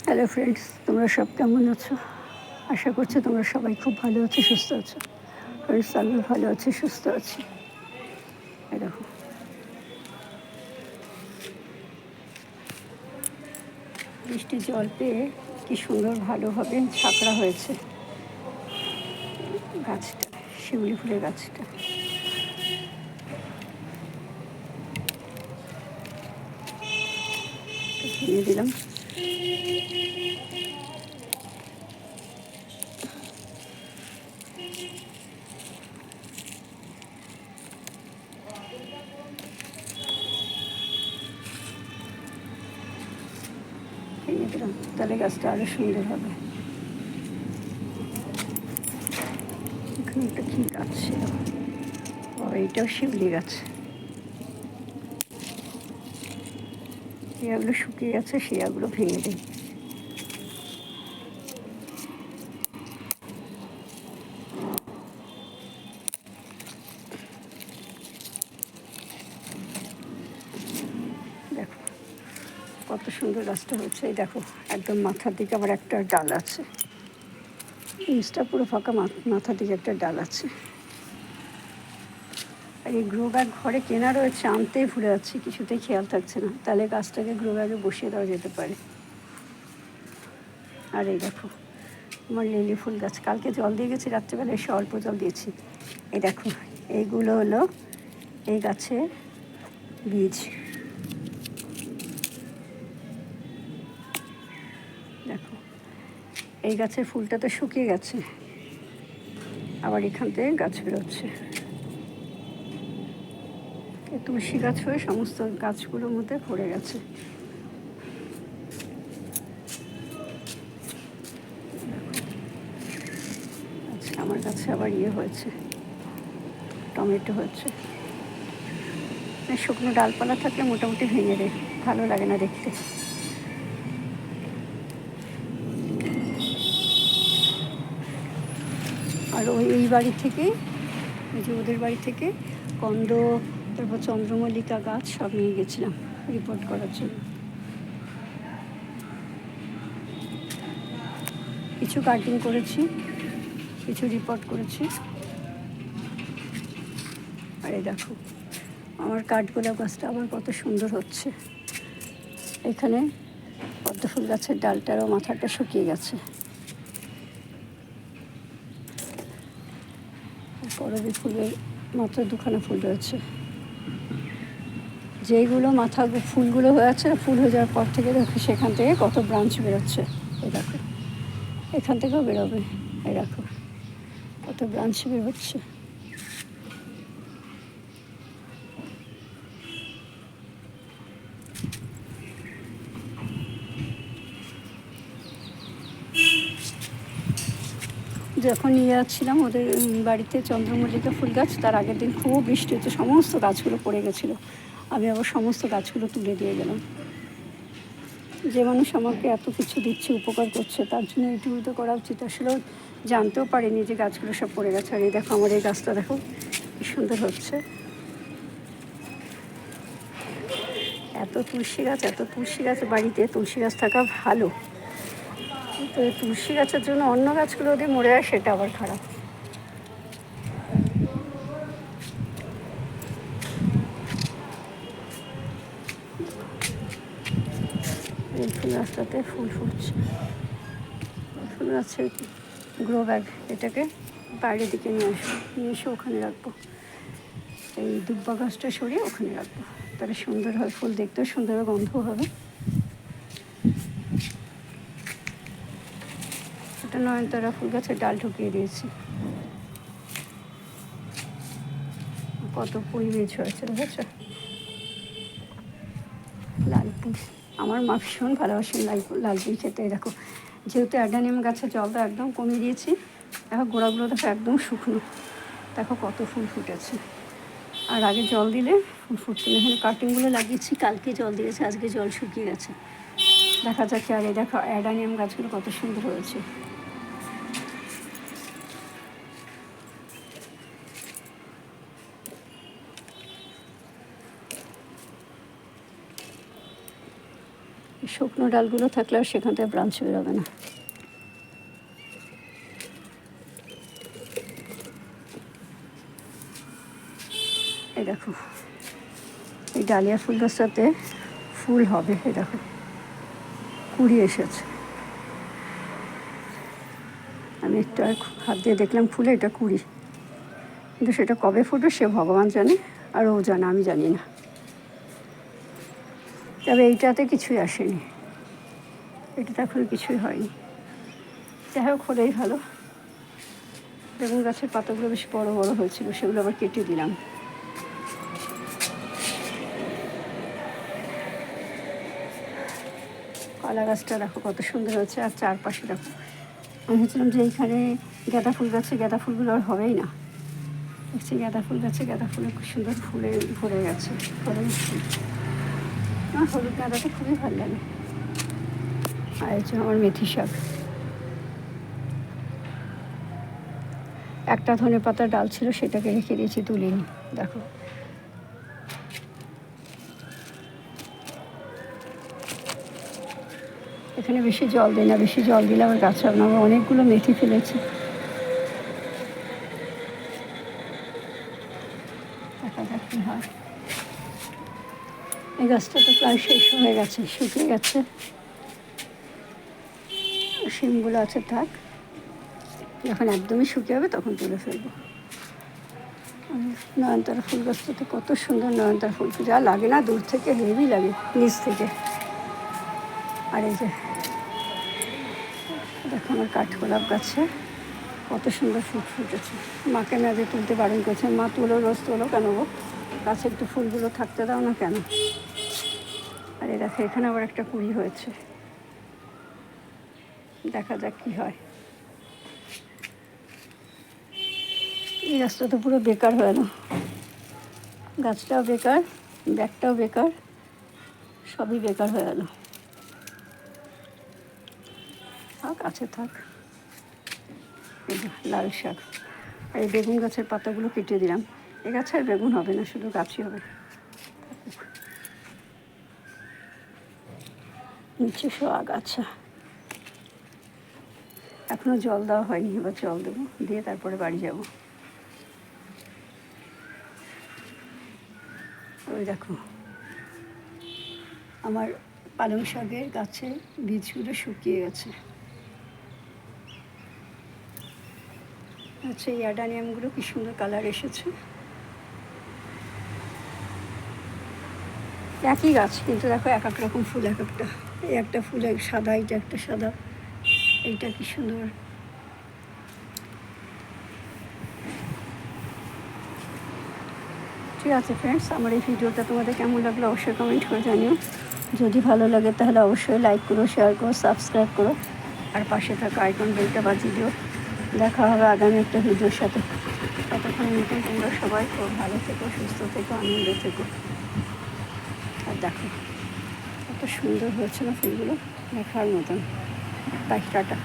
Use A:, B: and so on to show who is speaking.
A: Hello friends, তোমরা সব কেমন আছো? আশা করছি তোমরা সবাই খুব ভালো আছো, সুস্থ আছো। ফ্রেন্ডস, আমিও ভালো আছি, সুস্থ আছি। এই দেখো, বৃষ্টির জল পেয়ে কি সুন্দর ভালোভাবে ঝাঁকড়া হয়েছে গাছটা, শিউলি ফুলের গাছটা। ভেঙে দিলাম। ভেঙে দিলাম, তাহলে গাছটা আরও সুন্দর হবে। এখানে একটা কী গাছ ছিল, এইটাও শিউলি গাছ। শিয়াগুলো শুকিয়ে গেছে, শিয়াগুলো ভেঙে দিই। দেখো কত সুন্দর গাছটা হয়েছে। এই দেখো, একদম মাথার দিকে আবার একটা ডাল আছে। নিচটা পুরো ফাঁকা, মাথার দিকে একটা ডাল আছে। আর এই গ্রো ব্যাগ ঘরে কেনা রয়েছে, আনতেই ভুলে যাচ্ছি, কিছুতেই খেয়াল থাকছে না। তাহলে গাছটাকে গ্রো ব্যাগে বসিয়ে দেওয়া যেতে পারে। আর এই দেখো আমার লিলি ফুল গাছ, কালকে জল দিয়ে গেছি রাত্রেবেলা, এসে অল্প জল দিয়েছি। এই দেখো, এইগুলো হলো এই গাছের বীজ। দেখো, এই গাছের ফুলটা তো শুকিয়ে গেছে, আবার এখান থেকে গাছ বেরোচ্ছে। তুলসী গাছ হয়ে সমস্ত গাছগুলোর মধ্যে ভরে গেছে। আচ্ছা, আমার কাছে আবার হয়েছে, টমেটো হয়েছে। শুকনো ডালপালা থাকলে মোটামুটি ভেঙে দেয়, ভালো লাগে না দেখতে। আর এই বাড়ি থেকে, এই যে ওদের বাড়ি থেকে কন্দ, তারপর চন্দ্রমল্লিকা গাছ সব নিয়ে গেছিলাম রিপোর্ট করার জন্য। কিছু কাটিং করেছি, কিছু রিপোর্ট করেছি। আর এই দেখো, আমার কাঠগোলাপ গাছটা আবার কত সুন্দর হচ্ছে। এখানে পদ্ম ফুল গাছের ডালটারও মাথাটা শুকিয়ে গেছে। করবী ফুলের মাত্র দুখানা ফুল রয়েছে। যেইগুলো মাথা ফুলগুলো হয়েছে, ফুল হয়ে যাওয়ার পর থেকে দেখো সেখান থেকে কত ব্রাঞ্চ বেরোচ্ছে। এই দেখো, এখান থেকেও বেরোবে। এই দেখো কত ব্রাঞ্চ বেরোচ্ছে। যখন নিয়ে যাচ্ছিলাম ওদের বাড়িতে চন্দ্রমল্লিকা ফুল গাছ, তার আগের দিন খুব বৃষ্টি হচ্ছে, সমস্ত গাছগুলো পড়ে গেছিলো। আমি আবার সমস্ত গাছগুলো তুলে দিয়ে গেলাম। যে মানুষ আমাকে এত কিছু দিচ্ছে, উপকার করছে, তার জন্য এইটুকু তো করা উচিত। আসলে জানতেও পারিনি যে গাছগুলো সব পড়ে গেছে। আর এই দেখো, আমার এই গাছটা দেখো কি সুন্দর হচ্ছে। এত তুলসী গাছ বাড়িতে, তুলসী গাছ থাকা ভালো। তো এই তুলসী গাছের জন্য অন্য গাছগুলো যদি মরে যায়, সেটা আবার খারাপ। এই ফুল গাছটাতে ফুল ফুটছে। ফুল গাছের গ্রো ব্যাগ, এটাকে বাইরের দিকে নিয়ে এসে ওখানে রাখবো। এই দুব্বা গাছটা সরিয়ে ওখানে রাখবো, তাহলে সুন্দর হয়, ফুল দেখতেও সুন্দর, গন্ধ হবে। এটা নয়নতারা ফুল গাছের ডাল ঢুকিয়ে দিয়েছি। কত পুঁই বীজ হয়েছে দেখেছ। লাল পুঁই, আমার মা ভীষণ ভালোবাসেন লাল পুঁই খেতে। দেখো, যেহেতু অ্যাডানিয়াম গাছের জলটা একদম কমিয়ে দিয়েছি, দেখো গোড়াগুলো দেখো একদম শুকনো, দেখো কত ফুল ফুটেছে। আর আগে জল দিলে ফুল ফুটছে না। এখানে কাটিংগুলো লাগিয়েছি, কালকে জল দিয়েছে, আজকে জল শুকিয়ে গেছে, দেখা যাচ্ছে। আর এই দেখো অ্যাডানিয়াম গাছগুলো কত সুন্দর হয়েছে। শুকনো ডালগুলো থাকলে আর সেখান থেকে ব্রাঞ্চ বেরোবে না। এই দেখো এই ডালিয়া ফুল গাছটাতে ফুল হবে, এই দেখো কুড়ি এসেছে। আমি একটু হাত দিয়ে দেখলাম ফুলে এটা কুড়ি, কিন্তু সেটা কবে ফুটবে সে ভগবান জানে, আর ও জানে, আমি জানি না। তবে এইটাতে কিছুই আসেনি, এটাতে এখন কিছুই হয়নি। যাই হোক হলেই ভালো। বেগুন গাছের পাতাগুলো বেশ বড় বড় হয়েছিল, সেগুলো আবার কেটে দিলাম। কলা গাছটা দেখো কত সুন্দর হয়েছে, আর চারপাশে দেখো। আমি ভাবছিলাম যে এইখানে গাঁদা ফুল গাছে গাঁদা ফুলগুলো আর হবেই না, দেখছি গাঁদা ফুল গাছে গাঁদা ফুলে খুব সুন্দর ফুলে ভরে গেছে। হলুদ ফুল, আমার হলুদ গাঁদাটা খুবই ভালো লাগে। আর হচ্ছে আমার মেথি শাক। একটা ধনে পাতার ডাল ছিল, সেটাকে রেখে দিয়েছি, তুলিনি। দেখো এখানে বেশি জল দিই না, বেশি জল দিলে আমার গাছ হবে না। আমি অনেকগুলো মেথি ফেলেছি, দেখা যাক কী হয়। এই গাছটা তো প্রায় শেষ হয়ে গেছে, শুকিয়ে গেছে। শিমগুলো আছে থাক, যখন একদমই শুকিয়ে হবে তখন তুলে ফেলবো। নয়নতারা ফুল গাছটাতে কত সুন্দর নয়নতারা ফুল, যা লাগে না দূর থেকে হেভি লাগে, নিচ থেকে। আর এই যে দেখো আমার কাঠগোলাপ গাছে কত সুন্দর ফুল ফুটেছে। মাকে মেজে তুলতে বারণ করছে, মা তুলো, রোজ তোলো, কেন গো গাছে একটু ফুলগুলো থাকতে দাও না কেন। আর এই দেখো এখানে আবার একটা কুড়ি হয়েছে, দেখা যাক কী হয়। এই গাছটা তো পুরো বেকার হয়ে গেল, গাছটাও বেকার, ব্যাগটাও বেকার, সবই বেকার হয়ে গেল। থাক, আছে থাক। এই যে লাল শাক, আর এই বেগুন গাছের পাতাগুলো কেটে দিলাম। এ গাছে আর বেগুন হবে না, শুধু গাছই হবে। নিচে সব আগাছা, এখনো জল দেওয়া হয়নি, এবার জল দেবো, দিয়ে তারপরে বাড়ি যাব। ওই দেখো আমার পালং শাকের গাছে বীজগুলো শুকিয়ে গেছে। আচ্ছা এই অ্যাডানিয়ামগুলো কি সুন্দর কালার এসেছে। একই গাছ, কিন্তু দেখো এক এক রকম ফুল, এক একটা। এই একটা ফুল সাদা, এইটা একটা সাদা, এইটা কি সুন্দর। ঠিক আছে ফ্রেন্ডস, আমার এই ভিডিওটা তোমাদের কেমন লাগলো অবশ্যই কমেন্ট করে জানিও। যদি ভালো লাগে তাহলে অবশ্যই লাইক করো, শেয়ার করো, সাবস্ক্রাইব করো, আর পাশে থাকা আইকন বেলটা বাজিয়ে দিও। দেখা হবে আগামী একটা ভিডিওর সাথে। ততক্ষণ মতন তোমরা সবাই খুব ভালো থেকো, সুস্থ থেকো, আনন্দে থেকো। আর দেখো কত সুন্দর হয়েছে না ফুলগুলো, দেখার মতন। Bye, tata.